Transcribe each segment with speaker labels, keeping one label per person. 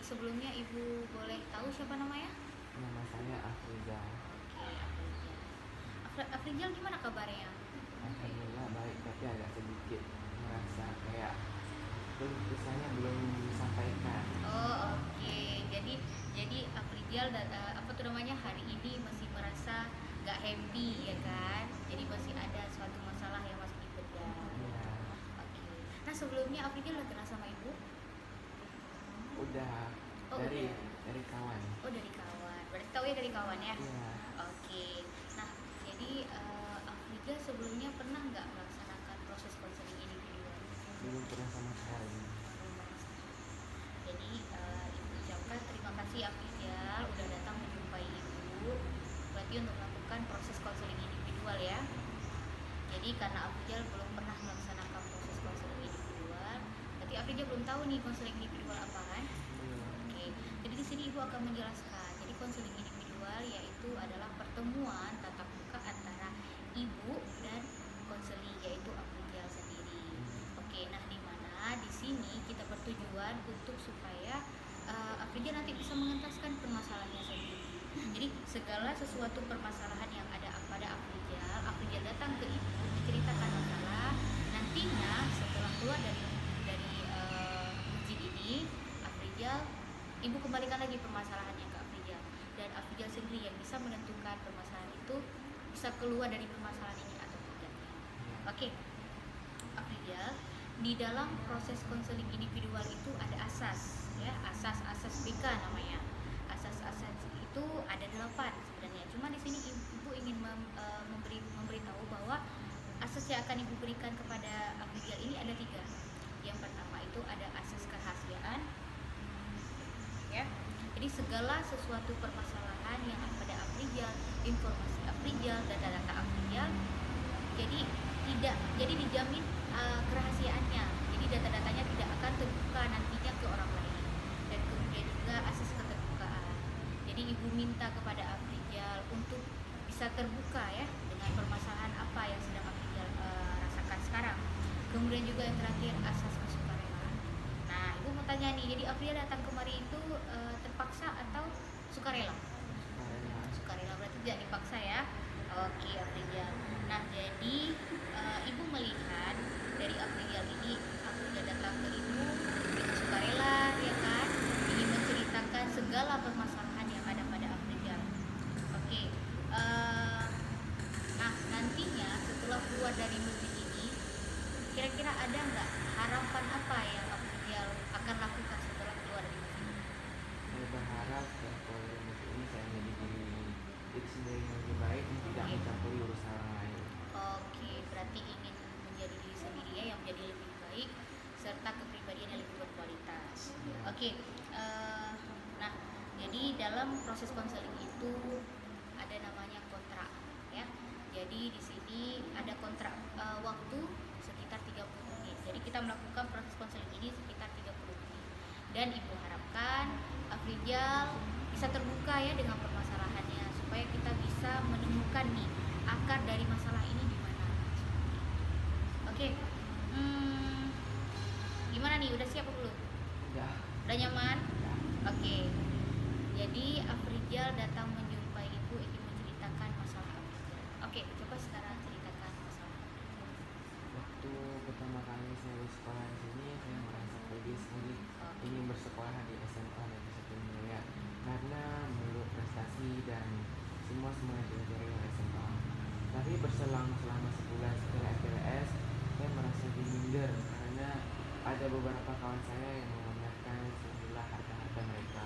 Speaker 1: sebelumnya Ibu boleh tahu siapa namanya?
Speaker 2: Nama saya Afrizal.
Speaker 1: Oke, Afrizal. Afrizal gimana kabarnya?
Speaker 2: Alhamdulillah baik, tapi agak sedikit merasa kayak keluhannya belum disampaikan.
Speaker 1: Oh, oke. Jadi Afrizal apa tuh namanya hari ini masih merasa nggak happy ya kan? Jadi masih ada suatu masalah yang masih dipendam.
Speaker 2: Ya,
Speaker 1: Oke. Nah sebelumnya Afrizal udah kenal sama Ibu?
Speaker 2: udah
Speaker 1: Oh
Speaker 2: dari
Speaker 1: udah.
Speaker 2: dari kawan.
Speaker 1: Oh dari kawan. Berarti tahu ya dari kawan ya?
Speaker 2: Iya,
Speaker 1: Oke. Nah jadi Afrizal sebelumnya pernah nggak melaksanakan proses konseling individual?
Speaker 2: belum pernah sama sekali.
Speaker 1: Jadi Ibu ucapkan terima kasih Afrizal udah datang menjumpai Ibu. Berarti untuk melakukan proses konseling individual ya. Jadi karena Afrizal belum pernah melaksanakan proses konseling individual, berarti Afrizal belum tahu nih konseling individual apa kan?
Speaker 2: Belum.
Speaker 1: Oke. Jadi di sini Ibu akan menjelaskan. Jadi konseling individual yaitu adalah pertemuan tatap muka antara Ibu dan konseli yaitu Afrizal sendiri. Oke, nah di mana di sini kita bertujuan untuk supaya Afrizal nanti bisa mengentaskan permasalahannya sendiri. Jadi segala sesuatu permasalahan yang ada pada Afrizal datang ke Ibu menceritakan masalah. Nantinya setelah keluar dari masjid ini, Afrizal Ibu kembalikan lagi permasalahannya ke Afrizal dan Afrizal sendiri yang bisa menentukan permasalahan itu bisa keluar dari permasalahan ini atau tidak. Oke, Afrizal, di dalam proses konseling individual itu ada asas, ya, asas-asas BK namanya. Asas-asas itu ada 8 sebenarnya. Cuma di sini Ibu ingin memberitahu bahwa asas yang akan Ibu berikan kepada Afrizal ini ada 3. Yang pertama itu ada asas kerahasiaan, ya. Jadi segala sesuatu permasalahan yang ada pada Afrizal, informasi Afrizal, data-data Afrizal, jadi dijamin kerahasiaannya. Jadi data-datanya tidak akan terbuka nantinya ke orang lain. Dan kemudian juga asas keterbukaan. Jadi Ibu minta kepada Afrizal untuk bisa terbuka ya dengan permasalahan apa yang sedang Afrizal rasakan sekarang. Kemudian juga yang terakhir asas kesukarelaan. Nah, Ibu mau tanya nih, jadi Afrizal datang kemari itu terpaksa atau sukarela?
Speaker 2: Karena
Speaker 1: Sukarela berarti tidak dipaksa ya. Oke, Afrizal. Nah, jadi Ibu melihat dari Afrizal ini, Afrizal datang ke Ibu dengan sukarela, ya kan? Ingin menceritakan segala permasalahan yang ada pada Afrizal. Oke. Nah, nantinya setelah keluar dari masjid ini, kira-kira ada nggak harapan apa yang Afrizal akan lakukan setelah keluar dari masjid ini?
Speaker 2: saya berharap kalau ini saya menjadi diri sendiri yang lebih baik dan tidak mencampuri urusan orang lain.
Speaker 1: Oke, berarti ingin menjadi diri sendiri ya yang menjadi lebih baik serta kepribadian yang lebih berkualitas. Oke, nah jadi dalam proses konseling itu ada namanya kontrak ya. Jadi di sini ada kontrak waktu sekitar 30 menit. Jadi kita melakukan proses konseling ini sekitar 30 menit. Dan Ibu harapkan Afrizal bisa terbuka ya dengan permasalahannya supaya kita bisa menemukan nih akar dari masalah ini di mana. Oke, gimana nih? Udah siap belum? Udah nyaman?
Speaker 2: Ya.
Speaker 1: Oke. Jadi Afrizal datang menjumpai Ibu ingin menceritakan masalah Afrizal. Oke, coba sekarang ceritakan masalah.
Speaker 2: Waktu pertama kali saya bersekolah di sini, saya merasa pede sekali ingin bersekolah di SMA Negeri 1 Jaya karena menurut prestasi dan semua yang dipelajari oleh SMA. Tapi berselang selama sebulan setelah FLS, saya merasa minder karena ada beberapa kawan saya yang memamerkan sejumlah harta-harta mereka.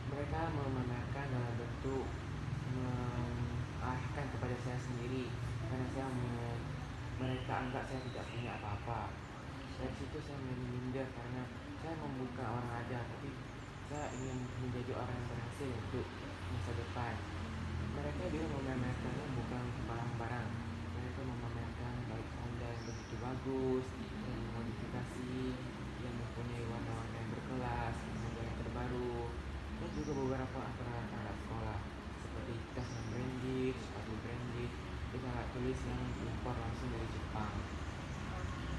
Speaker 2: Mereka memamerkan dalam bentuk mengarahkan kepada saya sendiri karena mereka anggap saya tidak punya apa-apa. Dari situ saya menjadi minder karena saya membuka orang ada, tapi saya ingin menjadi orang yang berhasil untuk masa depan. Mereka juga memamerkannya bukan barang-barang. Mereka memamerkan baik Honda yang begitu bagus, yang dimodifikasi, yang mempunyai warna-warna yang berkelas, model yang terbaru, dan juga beberapa alat sekolah seperti tas yang branded, sepatu branded, dan alat tulis yang impor langsung dari Jepang.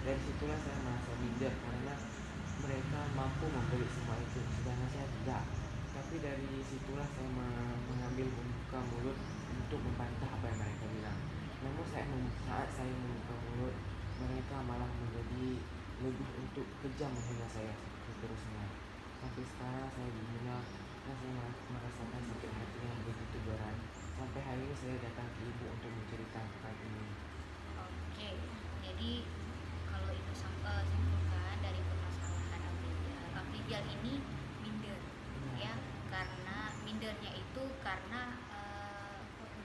Speaker 2: Dari situlah saya merasa minder karena mereka mampu membeli semua itu, sedangkan saya tidak. Tapi dari situlah saya mengambil membuka mulut untuk membantah apa yang mereka bilang. Namun saat saya membuka mulut, mereka malah menjadi lebih untuk kejam menghina saya seterusnya. Sampai sekarang saya dihina dan saya merasakan sakit hati yang begitu berat. Sampai hari ini saya datang ke ibu untuk menceritakan ini.
Speaker 1: Oke, jadi kalau ibu simpulkan dari permasalahan Afrizal ini minder, ya, karena mindernya itu karena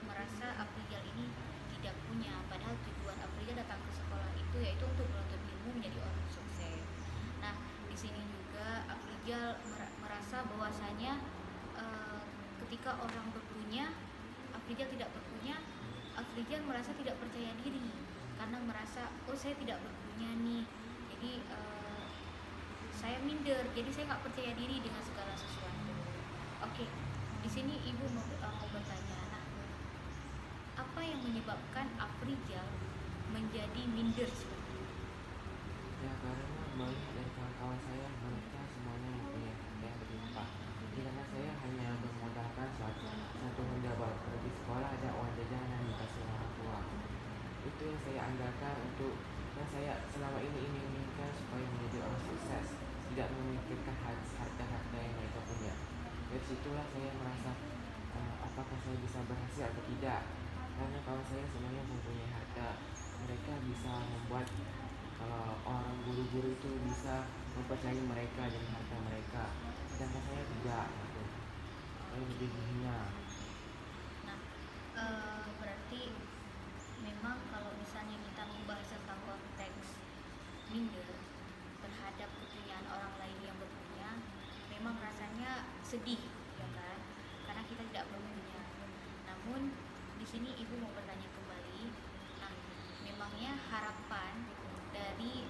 Speaker 1: merasa Afrizal ini tidak punya, padahal tujuan Afrizal datang ke sekolah itu yaitu untuk menuntut ilmu menjadi orang sukses. Nah, di sini juga Afrizal merasa bahwasanya ketika orang berpunya, Afrizal tidak berpunya, Afrizal merasa tidak percaya diri karena merasa saya tidak berpunya nih, jadi saya minder, jadi saya nggak percaya diri dengan segala sesuatu. Oke, di sini ibu mau bertanya, nah, apa yang menyebabkan Afrizal menjadi minder seperti itu?
Speaker 2: Ya karena melihat dari kawan-kawan saya, mereka semuanya mempunyai harta yang berlimpah. Sedangkan saya hanya bermodalkan satu Honda baru. Pergi sekolah ada uang jajan yang dikasih orang tua. Itu yang saya andalkan untuk yang saya selama ini inginkan supaya menjadi orang sukses, tidak memikirkan harta-harta yang mereka punya. Dari situlah saya merasa apakah saya bisa berhasil atau tidak. Karena kawan saya semuanya mempunyai harta, mereka bisa membuat kalau orang guru-guru itu bisa mempercayai mereka dengan harta mereka, sedangkan saya tidak gitu. Saya lebih dihina.
Speaker 1: Nah, berarti memang kalau misalnya kita membahas tentang konteks minder terhadap kepunyaan orang lain yang berpunya, memang rasanya sedih, ya kan? Karena kita tidak berpunya. Namun di sini ibu mau bertanya kembali, nah, memangnya harapan dari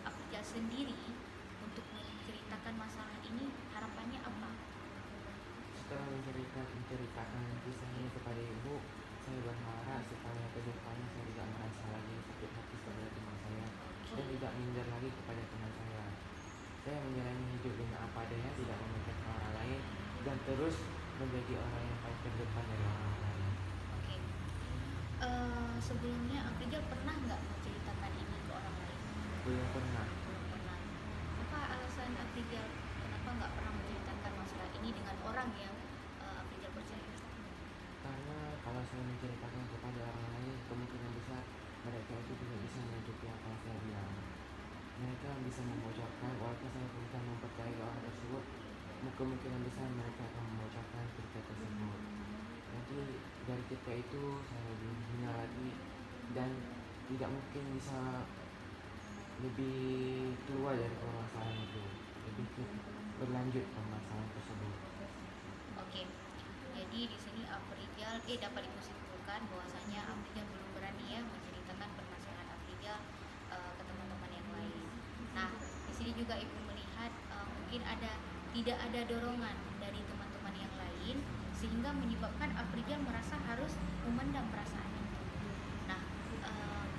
Speaker 1: Afrizal sendiri untuk menceritakan masalah ini, harapannya apa?
Speaker 2: Setelah menceritakan kisahnya kepada ibu, saya berharap supaya kedepannya saya tidak merasa lagi sakit hati kepada teman saya dan tidak minder lagi kepada teman saya. Saya menjalani hidup dengan apa adanya, tidak memikirkan orang lain, dan terus menjadi orang yang paling terdepan dari orang lain.
Speaker 1: Oke. Sebelumnya Afrizal pernah nggak menceritakan ini ke orang lain?
Speaker 2: Belum pernah.
Speaker 1: Belum pernah. Apa alasan Afrizal kenapa nggak pernah menceritakan masalah ini dengan orang yang Afrizal percaya?
Speaker 2: Karena kalau saya menceritakan kepada orang lain, kemungkinan besar mereka itu tidak bisa menutupi apa yang saya bilang. Mereka bisa membocorkan, walaupun saya bukan mempercayai orang tersebut, kemungkinan besar mereka akan membocorkan cerita tersebut. Nanti dari cerita itu saya lebih hina lagi dan tidak mungkin bisa lebih keluar dari permasalahan itu, lebih berlanjut permasalahan tersebut.
Speaker 1: Oke. Jadi di sini Afrizal dapat disimpulkan bahwasanya Afrizal belum berani ya menceritakan permasalahan Afrizal ke teman-teman yang lain. Nah, di sini juga ibu melihat mungkin tidak ada dorongan dari teman-teman yang lain sehingga menyebabkan Afrizal merasa harus memendam perasaan itu. Nah,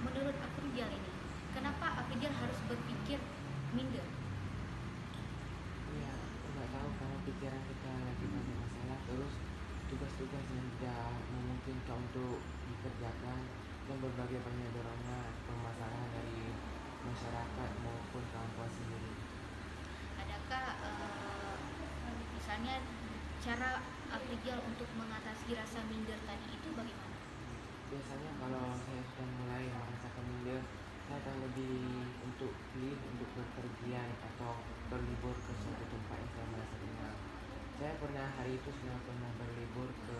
Speaker 1: menurut Afrizal ini, kenapa Afrizal harus berpikir minder?
Speaker 2: Iya, nggak tahu karena pikiran kita lagi banyak masalah, terus tugas-tugas yang tidak memungkinkan untuk dikerjakan dan berbagai banyak dorongan permasalahan dari masyarakat maupun kawan-kawan sendiri.
Speaker 1: Adakah misalnya cara Afrizal untuk mengatasi rasa minder tadi itu bagaimana?
Speaker 2: Biasanya kalau saya sudah mulai merasakan minder, saya akan lebih untuk pilih untuk berpergian atau berlibur ke suatu tempat yang saya merasa tenang. Saya pernah hari itu sudah pernah berlibur ke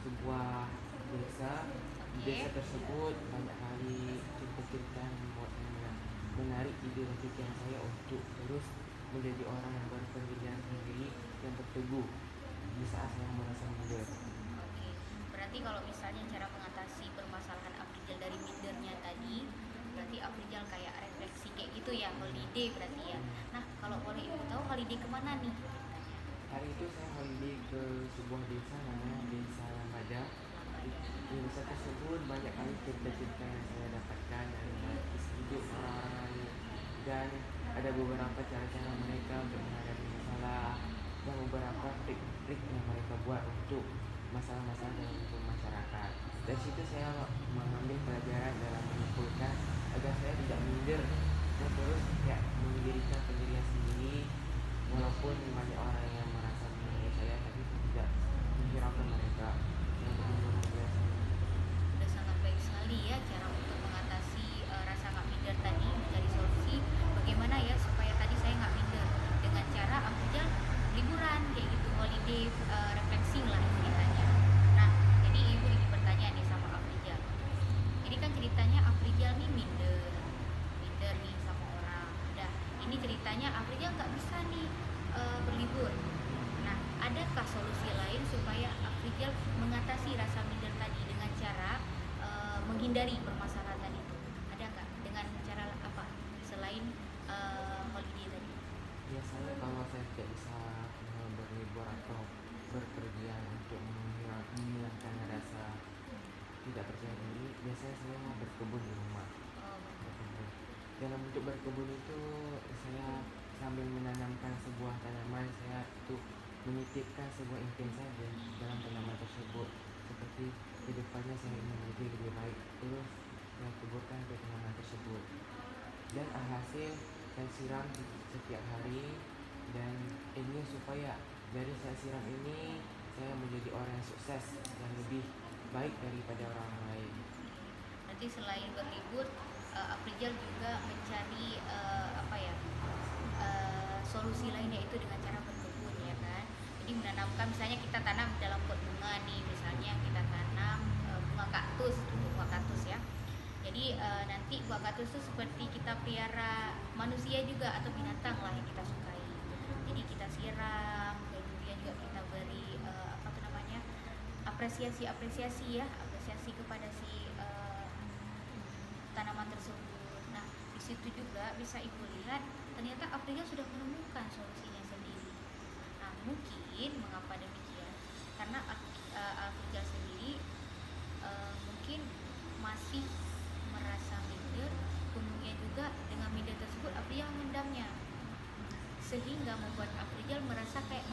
Speaker 2: sebuah desa. Di desa tersebut banyak kali cerita-cerita yang membuat saya menarik ide dan pikiran saya untuk terus menjadi orang yang berpendirian sendiri yang berteguh di saat saya merasa minder.
Speaker 1: Oke, berarti kalau misalnya cara mengatasi permasalahan Afrizal dari mindernya tadi, berarti Afrizal kayak refleksi kayak gitu ya, holiday berarti ya. Nah, kalau boleh ibu tahu holiday kemana nih?
Speaker 2: Hari itu saya holiday ke sebuah desa namanya Desa Lambada. Di desa tersebut banyak kali cerita-cerita yang saya dapatkan dari kisah hidup orang-orang lain dan ada beberapa cara-cara mereka untuk menghadapi masalah dan beberapa trik-trik yang mereka buat untuk masalah-masalah dalam hukum masyarakat. Dari situ saya mengambil pelajaran dalam menyimpulkan agar saya tidak minder dan terus ya mendirikan pendirian sendiri, walaupun banyak orang yang merasa menilai saya, tapi tidak menghiraukan mereka yang berhubungan dengan saya.
Speaker 1: Udah sangat baik sekali ya cara untuk mengatasi rasa nggak minder tadi, mencari solusi bagaimana ya supaya tadi saya nggak minder dengan cara Afrizal liburan kayak gitu, holiday refreshing lah ceritanya. Nah, jadi ibu ini bertanya nih sama Afrizal. Jadi kan ceritanya Afrizal nih minder nih sama orang. Udah, ini ceritanya Afrizal nggak bisa nih berlibur. Nah, adakah solusi lain supaya Afrizal mengatasi rasa minder tadi dengan cara menghindari permasalahan itu? Ada nggak? Dengan cara apa selain holiday tadi?
Speaker 2: Biasanya kalau saya tidak bisa berlibur atau berpergian untuk menghilangkan rasa tidak percaya diri, biasanya saya berkebun di rumah.
Speaker 1: Oh,
Speaker 2: Berkebun. Dalam bentuk berkebun itu saya sambil menanamkan sebuah tanaman, saya itu menitipkan sebuah impian saya dalam tanaman tersebut, seperti kedepannya saya ingin menjadi lebih baik, terus saya kuburkan ke tanaman tersebut dan alhasil saya siram setiap hari, dan ini supaya dari saya siram ini saya menjadi orang yang sukses dan lebih baik daripada orang lain.
Speaker 1: nanti selain berlibur, Afrizal juga mencari apa ya solusi lain, yaitu dengan cara berkebun ya kan. Jadi menanamkan, misalnya kita tanam dalam pot bunga nih, misalnya kita tanam bunga kaktus ya. Jadi nanti buah kaktus itu seperti kita pelihara manusia juga atau binatang lah yang kita sukai. Jadi kita siram, kemudian juga kita beri apa tuh namanya, apresiasi kepada si tanaman tersebut. Nah, di situ juga bisa ibu lihat ternyata Afrizal sudah menemukan solusinya sendiri. Nah, mungkin mengapa demikian? Karena Afrizal sendiri mungkin masih merasa minder, kemudian juga dengan minder tersebut Afrizal memendamnya, sehingga membuat Afrizal merasa kayak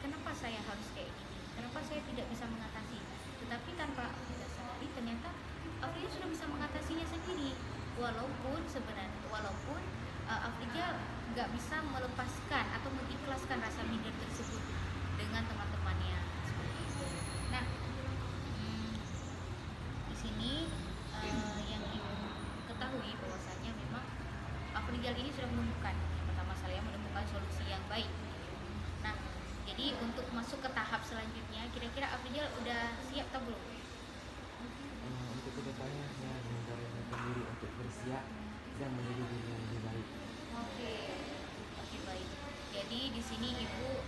Speaker 1: kenapa saya harus kayak gini, kenapa saya tidak bisa mengatasi. Tetapi tanpa Afrizal sadari ternyata Afrizal sudah bisa mengatasinya sendiri, walaupun Afrizal nggak bisa melepaskan atau mengikhlaskan rasa minder tersebut dengan teman-temannya seperti itu. Nah, di sini yang ibu ketahui bahwasanya memang Afrizal ini sudah menemukan, yang pertama saya menemukan solusi yang baik. Nah, jadi untuk masuk ke tahap selanjutnya, kira-kira Afrizal udah siap atau belum?
Speaker 2: Untuk kedepannya saya memberanikan diri untuk bersiap dan menjadi diri yang lebih baik.
Speaker 1: Oke, baik. Jadi di sini ibu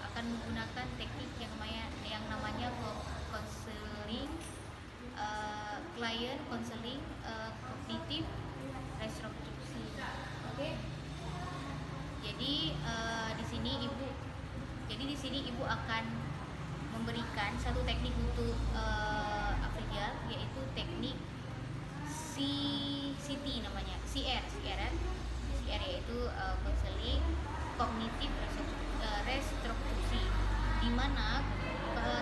Speaker 1: akan menggunakan teknik yang namanya konseling, client counseling, cognitive restructuring. Oke. Jadi di sini ibu akan memberikan satu teknik untuk Afrizal, yaitu teknik CT namanya, CR yaitu counseling cognitive restructuring, di mana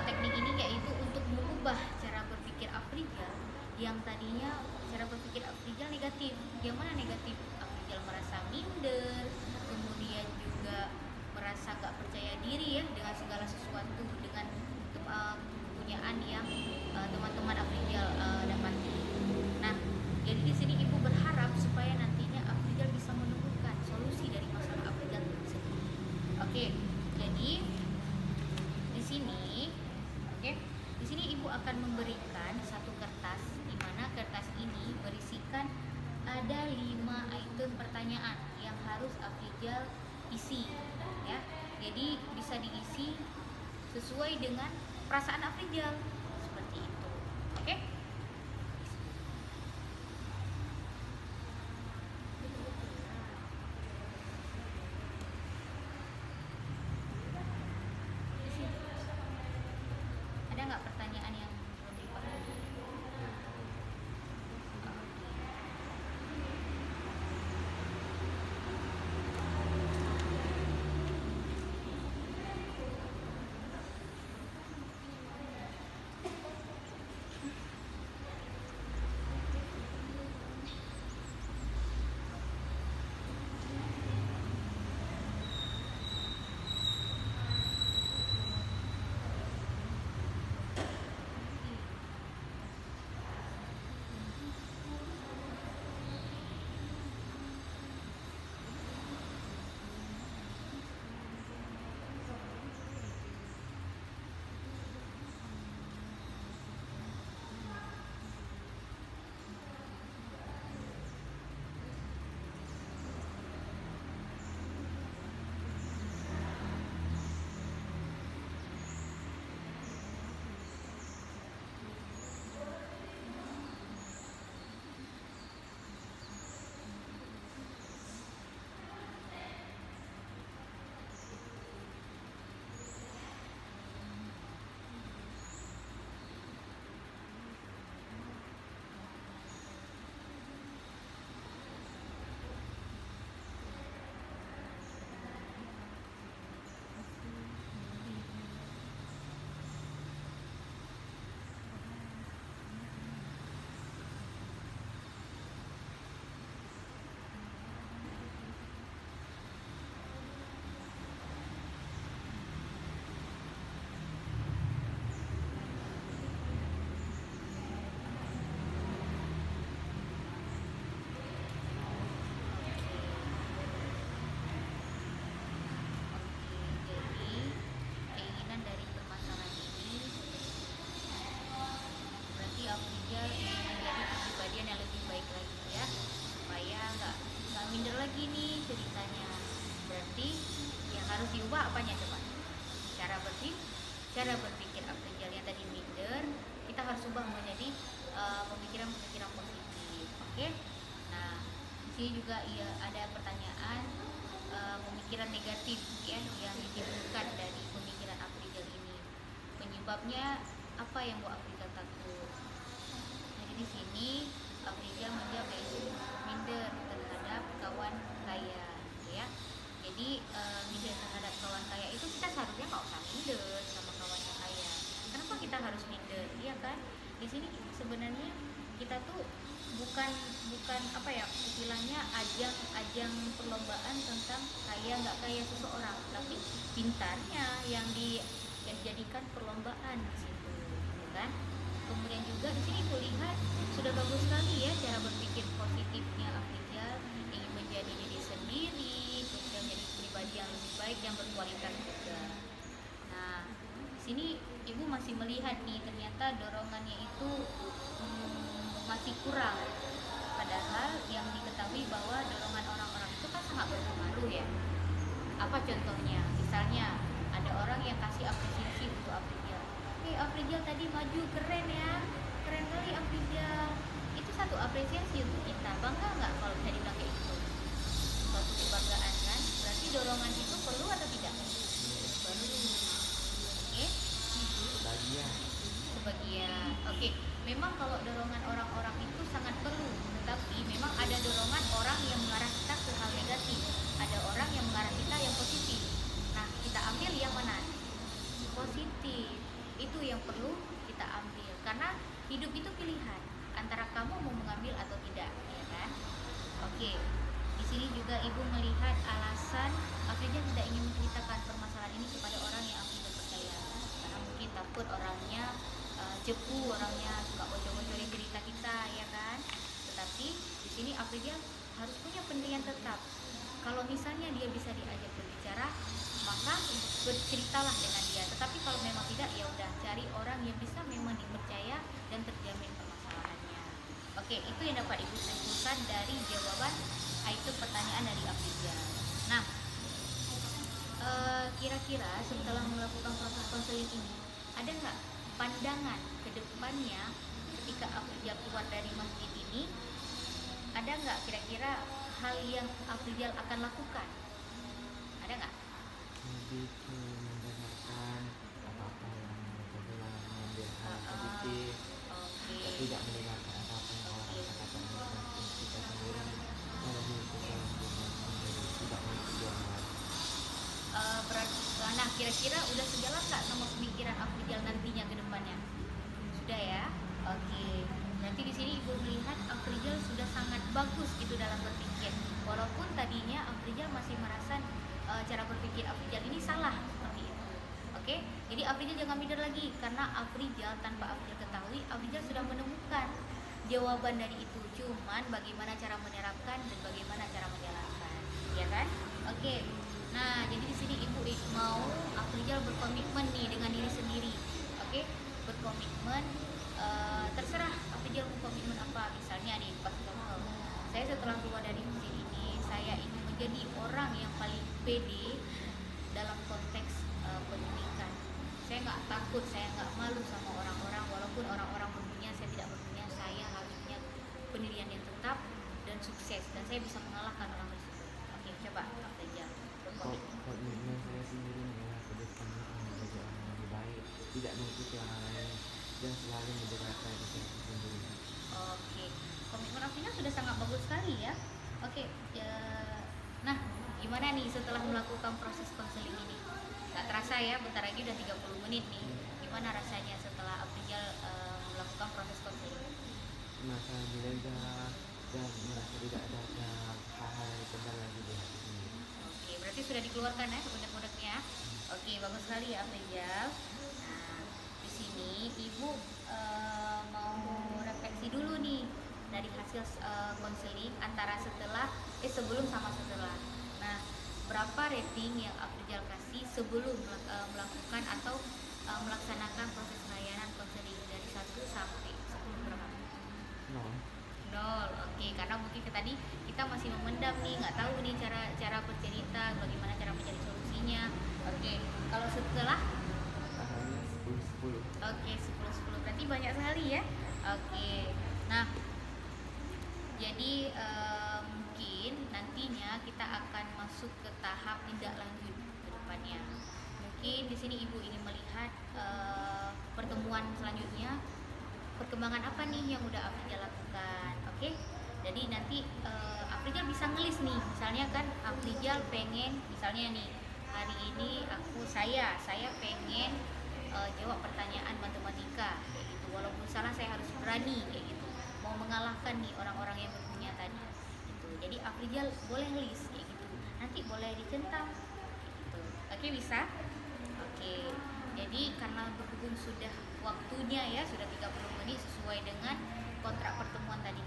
Speaker 1: teknik ini yaitu untuk mengubah cara berpikir Afrizal yang tadinya cara berpikir Afrizal negatif. Yang mana negatif? Afrizal merasa minder, kemudian juga merasa gak percaya diri ya dengan segala sesuatu, dengan kepunyaan yang teman-teman Afrizal dapati. Nah, jadi di sini ibu berharap supaya nantinya Afrizal bisa menemukan solusi dari masalah Afrizal tersebut. Oke, jadi di sini ibu akan memberikan satu kertas, di mana kertas ini berisikan ada 5 item pertanyaan yang harus Afrizal isi ya. Jadi bisa diisi sesuai dengan perasaan Afrizal seperti itu. Oke? Ada nggak pertanyaan yang belum dipahami? sini juga ya ada pertanyaan pemikiran negatif ya yang ditimbulkan dari pemikiran Afrizal ini. Penyebabnya apa yang buat Afrizal takut? Jadi di sini Afrizal menjawab yaitu minder terhadap kawan kaya, gitu ya. Jadi minder terhadap kawan kaya itu kita seharusnya nggak usah minder sama kawan yang kaya. Kenapa kita harus minder? Iya kan? Di sini sebenarnya kita tuh bukan apa ya istilahnya ajang perlombaan tentang kaya nggak kaya seseorang, tapi pintarnya yang dijadikan perlombaan di situ, gitu kan? Kemudian juga di sini kulihat sudah bagus sekali ya cara berpikir positifnya Afrizal, ingin menjadi diri sendiri, kemudian menjadi pribadi yang lebih baik yang berkualitas juga. Nah, di sini ibu masih melihat nih ternyata dorongannya itu masih kurang. Padahal yang diketahui bahwa dorongan orang-orang itu kan sangat berpengaruh ya. Apa contohnya? Misalnya ada orang yang kasih apresiasi untuk Afrizal. Afrizal tadi maju keren ya, keren kali Afrizal. Itu satu apresiasi untuk kita. Bangga nggak kalau bisa dibilang kayak gitu? Suatu kebanggaan kan? Berarti dorongan itu perlu atau tidak? Perlu. Oke? Sebagian. Oke. Memang kalau dorongan orang-orang itu sangat perlu, tetapi memang ada dorongan orang yang mengarah kita ke hal negatif, ada orang yang mengarah kita yang positif. Nah, kita ambil yang mana? Positif. Itu yang perlu kita ambil, karena hidup itu pilihan antara kamu mau mengambil atau tidak, ya kan? Oke. Di sini juga ibu melihat alasan Afrizal tidak ingin menceritakan permasalahan ini kepada orang yang Afrizal percaya, karena mungkin takut orangnya cepu, orangnya suka bocor-bocorin cerita kita, ya kan? Tetapi di sini Afrizal harus punya pendirian tetap. Kalau misalnya dia bisa diajak berbicara, maka berceritalah dengan dia. Tetapi kalau memang tidak, ya udah cari orang yang bisa memang dipercaya dan terjamin permasalahannya. Oke, itu yang dapat ibu simpulkan dari jawaban itu pertanyaan dari Afrizal. Nah, kira-kira setelah melakukan proses konseling ini, ada nggak pandangan ke depannya ketika Afrizal keluar dari masjid ini? Ada nggak kira-kira hal yang Afrizal akan lakukan? Ada nggak?
Speaker 2: Lebih ke mendengarkan apa-apa yang mereka bilang, mengambil hal positif, tidak mendengarkan apa-apa yang orang katakan, dan kita sendiri melalui kesalahan sendiri, tidak mengikuti orang lain.
Speaker 1: Nah, kira-kira udah sejalan nggak sama pemikiran Afrizal nantinya ke depannya? Sudah ya? Oke. Nanti di sini ibu melihat Afrizal sudah sangat bagus gitu dalam berpikir. Walaupun tadinya Afrizal masih merasa cara berpikir Afrizal ini salah seperti itu. Oke? Jadi Afrizal jangan minder lagi, karena Afrizal tanpa Afrizal ketahui, Afrizal sudah menemukan jawaban dari itu. Cuman bagaimana cara menerapkan dan bagaimana cara menjalankan, ya kan? Oke. Nah, jadi di sini ibu mau Afrizal berkomitmen nih dengan diri sendiri. Oke? Berkomitmen, terserah Afrizal mau komitmen apa. Misalnya nih, pas contoh, saya setelah keluar dari masjid ini, saya ingin menjadi orang yang paling pede dalam konteks pendidikan. Saya nggak takut, saya nggak malu sama orang-orang, walaupun orang-orang berpunya, saya tidak berpunya. Saya harus punya pendirian yang tetap dan sukses, dan saya bisa mengalahkan orang tersebut. Oke, coba Afrizal berkomitmen.
Speaker 2: Komitmen saya sendiri adalah ke depannya menjadi orang yang lebih baik, tidak mengikuti orang lain, dan selalu mendengarkan diri sendiri.
Speaker 1: Oke, komitmen Afrizal sudah sangat bagus sekali ya. Oke, nah gimana nih setelah melakukan proses konseling ini? Gak terasa ya, bentar lagi udah 30 menit nih. Gimana rasanya setelah Afrizal melakukan proses konseling?
Speaker 2: Merasa lebih lega dan merasa tidak ada hal-hal yang benar lagi di hati sendiri.
Speaker 1: Oke, berarti sudah dikeluarkan ya unek-uneknya. Oke, bagus sekali ya Afrizal. Nah, di sini ibu mau refleksi dulu nih dari hasil konseling antara sebelum sama setelah. Nah, berapa rating yang Afrizal kasih sebelum melakukan atau melaksanakan proses layanan konseling dari 1 sampai 10 berapa? 0. Oke, karena mungkin tadi kita masih memendam nih, nggak tahu nih cara bercerita, bagaimana cara mencari solusinya. Oke, kalau setelah
Speaker 2: 10.
Speaker 1: Oke, 10. Berarti banyak sekali ya. Oke. Nah, Jadi mungkin nantinya kita akan masuk ke tahap tindak lanjut ke depannya. Mungkin di sini Ibu ingin melihat pertemuan selanjutnya, perkembangan apa nih yang udah Afrizal lakukan. Oke. Jadi nanti Afrizal bisa ngelis nih, misalnya kan Afrizal pengen, misalnya nih hari ini saya pengen jawab pertanyaan matematika kayak gitu, walaupun salah saya harus berani kayak gitu, mau mengalahkan nih orang-orang yang berpunya tadi gitu. Jadi Afrizal boleh list kayak gitu, nanti boleh dicentang gitu. Oke, bisa. Oke, jadi karena berhubung sudah waktunya ya, sudah 30 menit sesuai dengan kontrak pertemuan tadi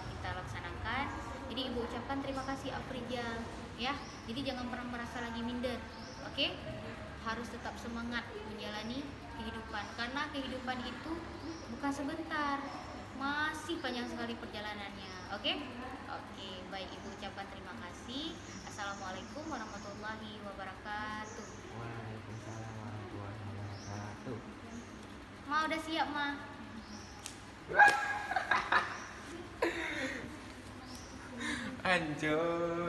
Speaker 1: kita laksanakan. Jadi Ibu ucapkan terima kasih Afrizal ya. Jadi jangan pernah merasa lagi minder. Oke? Harus tetap semangat menjalani kehidupan, karena kehidupan itu bukan sebentar. Masih panjang sekali perjalanannya. Oke? Oke, baik, Ibu ucapkan terima kasih. Assalamualaikum warahmatullahi wabarakatuh.
Speaker 2: Waalaikumsalam warahmatullahi wabarakatuh.
Speaker 1: Ma udah siap, Ma?
Speaker 2: Anjur.